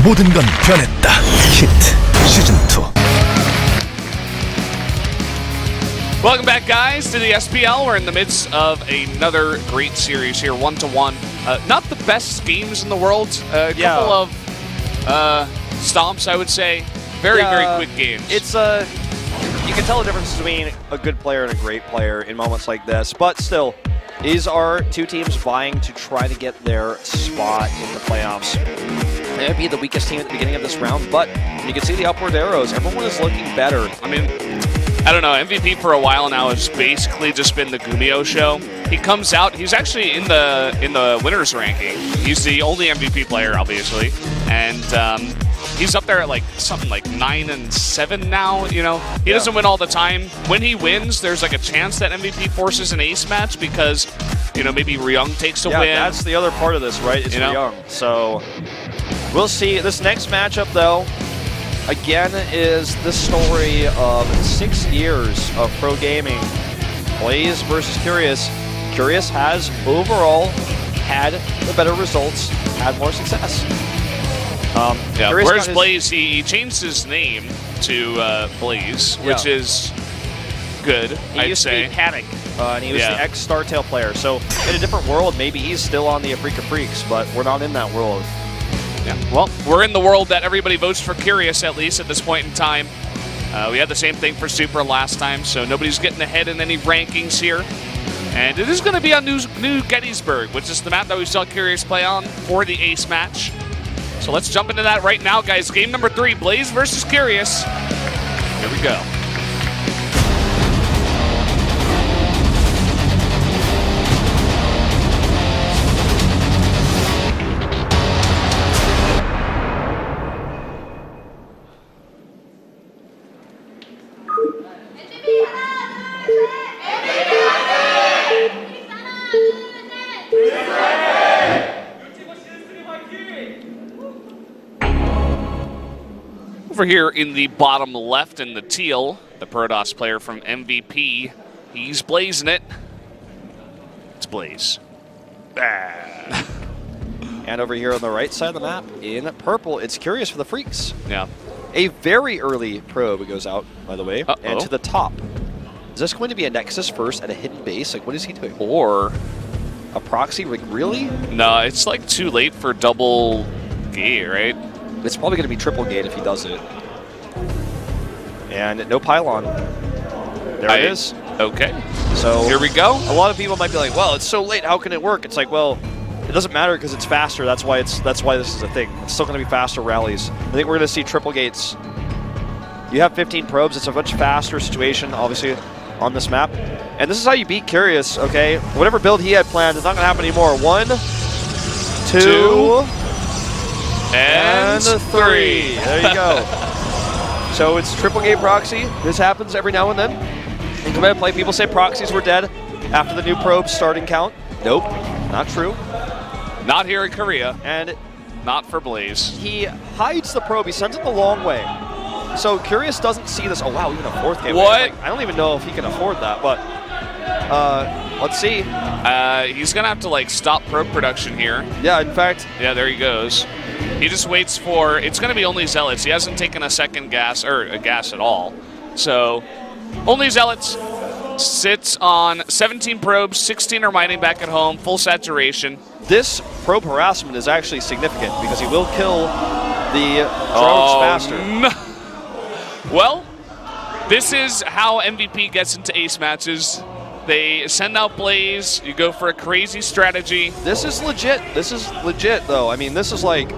모든 건 변했다. 히트 시즌2. Welcome back, guys, to the SPL. We're in the midst of another great series here, 1-1. Not the best games in the world. A couple of stomps, I would say. Very quick games. It's you can tell the difference between a good player and a great player in moments like this. But still, these are two teams vying to try to get their spot in the playoffs. They would be the weakest team at the beginning of this round, but you can see the upward arrows. Everyone is looking better. I mean, I don't know, MVP for a while now has basically just been the Gumio show. He comes out, he's actually in the winners ranking. He's the only MVP player, obviously, and he's up there at like something like 9 and 7 now. You know, he doesn't win all the time. When he wins, there's like a chance that MVP forces an ace match because, you know, maybe Ryung takes a win. Yeah, that's the other part of this, right? Is Ryung. So we'll see. This next matchup, though, again, is the story of 6 years of pro gaming. Blaze versus Curious. Curious has overall had the better results, had more success. Whereas Blaze, he changed his name to Blaze, which is good, I'd say. He used to be Panic, and he was the ex-Startail player. So in a different world, maybe he's still on the Afreeca Freaks, but we're not in that world. Yeah. Well, we're in the world that everybody votes for Curious, at least at this point in time. We had the same thing for Super last time, so nobody's getting ahead in any rankings here. And it is going to be on New Gettysburg, which is the map that we saw Curious play on for the ace match. So let's jump into that right now, guys. Game number 3, Blaze versus Curious. Here we go. Over here in the bottom left in the teal, the Protoss player from MVP, he's blazing it. It's Blaze. And over here on the right side of the map, in purple, it's Curious for the Freaks. Yeah. A very early probe goes out, by the way, and to the top. Is this going to be a Nexus first at a hidden base? Like, what is he doing? Or a proxy? Like, really? No, it's like too late for double gate, right? It's probably going to be triple gate if he does it. And no pylon. There it is. Okay. So here we go. A lot of people might be like, well, it's so late, how can it work? It's like, well, it doesn't matter because it's faster. That's why this is a thing. It's still going to be faster rallies. I think we're going to see triple gates. You have 15 probes. It's a much faster situation, obviously, on this map. And this is how you beat Curious, okay? Whatever build he had planned, it's not going to happen anymore. 1, 2, and 3. There you go. So it's triple gate proxy. This happens every now and then. In competitive play, people say proxies were dead after the new probe starting count. Nope, not true. Not here in Korea. And not for Blaze. He hides the probe. He sends it the long way. So Curious doesn't see this. Oh, wow, even a 4th gateway. What? Like, I don't even know if he can afford that, but let's see. He's going to have to, like, stop probe production here. Yeah, in fact. Yeah, there he goes. He just waits for, it's going to be only Zealots. He hasn't taken a second gas, or a gas at all. So, only Zealots. Sits on 17 probes, 16 are mining back at home, full saturation. This probe harassment is actually significant because he will kill the drones faster. No. Well, this is how MVP gets into ace matches. They send out Blaze, you go for a crazy strategy. This is legit. This is legit, though. I mean, this is like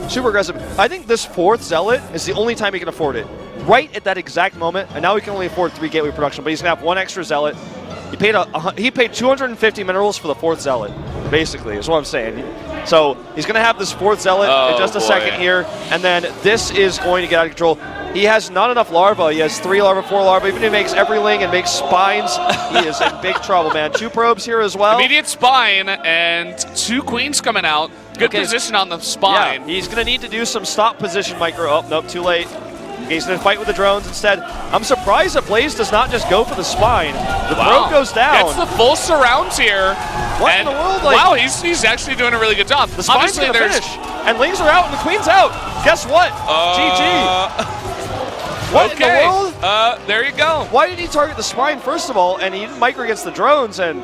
super aggressive. I think this 4th Zealot is the only time he can afford it. Right at that exact moment, and now he can only afford 3 gateway production, but he's going to have 1 extra Zealot. He paid 250 minerals for the 4th Zealot, basically, is what I'm saying. So he's going to have this 4th Zealot in just a second here, and then this is going to get out of control. He has not enough larvae. He has 3 larvae, 4 larvae. Even if he makes every ling and makes spines, he is in big trouble, man. 2 probes here as well. Immediate spine and 2 queens coming out. Good position on the spine. Yeah, he's going to need to do some stop position micro. Oh, nope, too late. He's going to fight with the drones instead. I'm surprised that Blaze does not just go for the spine. The probe goes down. Gets the full surrounds here. What in the world? Like, wow, he's actually doing a really good job. The spine's going to finish. And Lings are out and the Queen's out. Guess what? GG. What in the world? There you go. Why did he target the spine, first of all, and he didn't micro against the drones? And,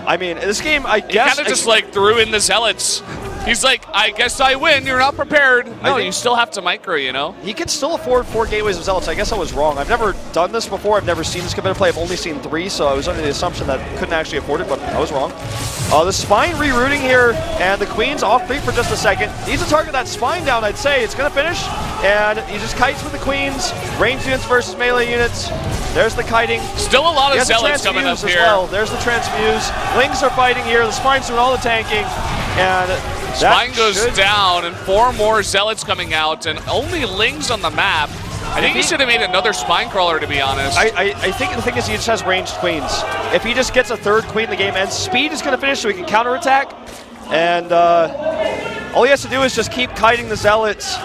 I mean, this game, I guess... He kind of just, like, threw in the Zealots. He's like, I guess I win. You're not prepared. No, you still have to micro, you know? He can still afford 4 gateways of Zealots. I guess I was wrong. I've never done this before. I've never seen this competitive play. I've only seen 3, so I was under the assumption that couldn't actually afford it, but I was wrong. The Spine rerouting here, and the Queen's off creep for just a second. Needs to target that Spine down, I'd say. It's going to finish, and he just kites with the Queens. Range units versus melee units. There's the kiting. Still a lot of Zealots coming up here. Well. There's the transmuse. Lings are fighting here. The Spine's doing all the tanking, and... Spine goes down, and 4 more Zealots coming out, and only Lings on the map. I think he should have made another Spine Crawler, to be honest. I think the thing is he just has ranged Queens. If he just gets a 3rd Queen in the game, and speed is going to finish so he can counterattack, and all he has to do is just keep kiting the Zealots.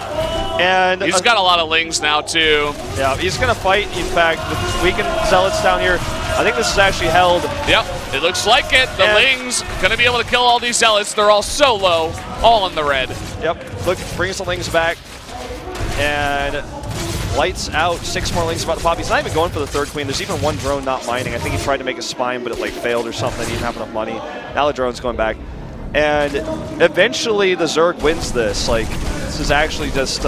And he's got a lot of Lings now, too. Yeah, he's going to fight, in fact, with weakened Zealots down here. I think this is actually held. Yep, it looks like it. The Lings going to be able to kill all these Zealots. They're all so low, all in the red. Yep, look, brings the Lings back. And lights out. 6 more Lings about to pop. He's not even going for the 3rd Queen. There's even 1 drone not mining. I think he tried to make a Spine, but it like failed or something. He didn't have enough money. Now the drone's going back. And eventually the Zerg wins this. Like, this is actually just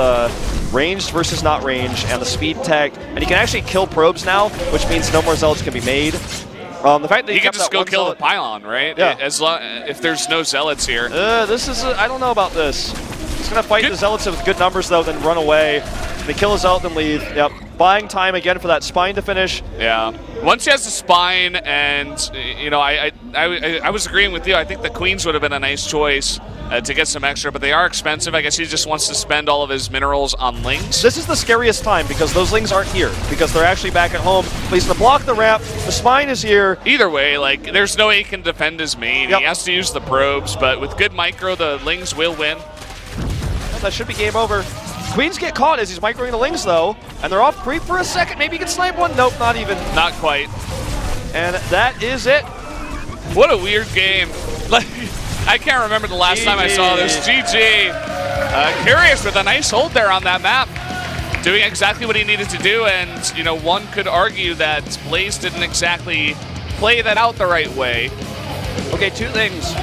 ranged versus not ranged, and the speed tech. And he can actually kill probes now, which means no more Zealots can be made. The fact that he can just go kill the pylon, right? Yeah. If there's no Zealots here. This is, I don't know about this. He's going to fight the Zealots with good numbers, though, then run away. They kill a Zealot, then leave. Yep. Buying time again for that Spine to finish. Yeah. Once he has the Spine, and, you know, I was agreeing with you. I think the Queens would have been a nice choice to get some extra, but they are expensive. I guess he just wants to spend all of his minerals on Lings. This is the scariest time because those Lings aren't here, because they're actually back at home. But he's going to block the ramp. The Spine is here. Either way, like, there's no way he can defend his main. Yep. He has to use the probes, but with good micro, the Lings will win. Well, that should be game over. Queens get caught as he's microing the Lings, though, and they're off creep for a second. Maybe he can snipe one. Nope, not even. Not quite. And that is it. What a weird game. Like, I can't remember the last time I saw this. GG. Curious with a nice hold there on that map. Doing exactly what he needed to do, and, you know, one could argue that Blaze didn't exactly play that out the right way. Okay, 2 things.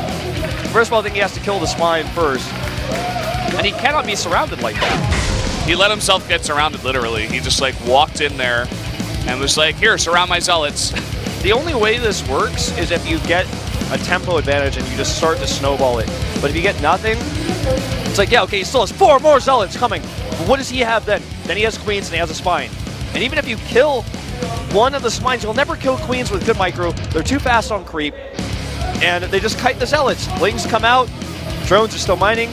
First of all, I think he has to kill the Spine first. And he cannot be surrounded like that. He let himself get surrounded, literally. He just, like, walked in there and was like, here, surround my Zealots. The only way this works is if you get a tempo advantage and you just start to snowball it. But if you get nothing, it's like, yeah, okay, he still has 4 more Zealots coming. But what does he have then? Then he has Queens and he has a Spine. And even if you kill one of the Spines, you'll never kill Queens with good micro. They're too fast on creep. And they just kite the Zealots. Lings come out. Drones are still mining.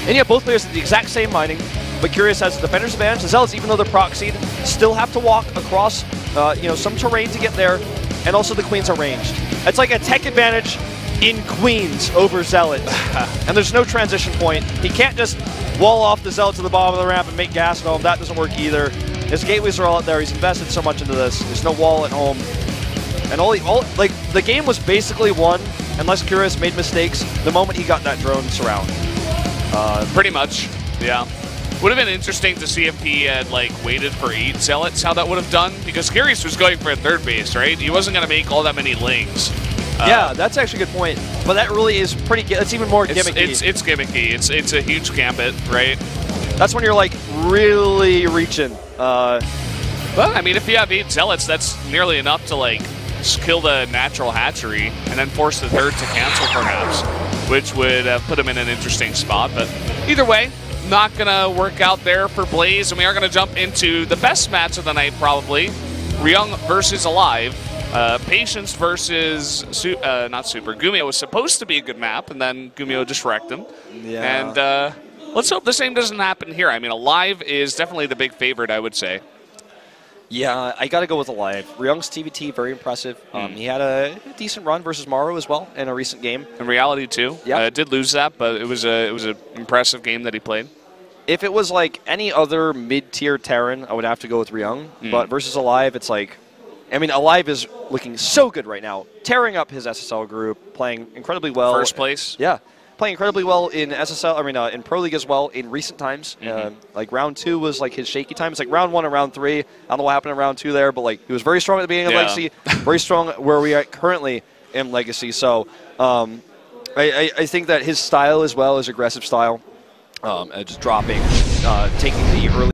And you have both players at the exact same mining. But Curious has the defender's advantage. The Zealots, even though they're proxied, still have to walk across some terrain to get there. And also the Queens are ranged. It's like a tech advantage in Queens over Zealot. And there's no transition point. He can't just wall off the Zealot to the bottom of the ramp and make gas at home. That doesn't work either. His gateways are all out there. He's invested so much into this. There's no wall at home. And the game was basically won, unless Curious made mistakes, the moment he got that drone surround. Pretty much, yeah. Would have been interesting to see if he had, like, waited for 8 Zealots, how that would have done, because Curious was going for a 3rd base, right? He wasn't going to make all that many Lings. Yeah, that's actually a good point. But that really is pretty, it's even more gimmicky. It's gimmicky. It's a huge gambit, right? That's when you're, like, really reaching. But, I mean, if you have 8 Zealots, that's nearly enough to, like, just kill the natural hatchery and then force the 3rd to cancel, perhaps, which would put him in an interesting spot. But either way, not going to work out there for Blaze, and we are going to jump into the best match of the night, probably. Ryung versus Alive. Patience versus, not Super. Gumio was supposed to be a good map, and then Gumio just wrecked him. Yeah. And let's hope the same doesn't happen here. I mean, Alive is definitely the big favorite, I would say. Yeah, I got to go with Alive. Ryung's TVT, very impressive. He had a decent run versus Maru as well in a recent game. In reality, too. Yeah. Did lose that, but it was an impressive game that he played. If it was like any other mid-tier Terran, I would have to go with Ryung. But versus Alive, it's like, I mean, Alive is looking so good right now. Tearing up his SSL group, playing incredibly well. First place. Yeah. playing incredibly well in SSL. I mean, in Pro League as well in recent times. Like round 2 was like his shaky time. It's like round 1 and round 3. I don't know what happened in round 2 there, but like he was very strong at the beginning of Legacy, very strong where we are currently in Legacy. So I think that his style as well is aggressive style, just dropping, taking the early.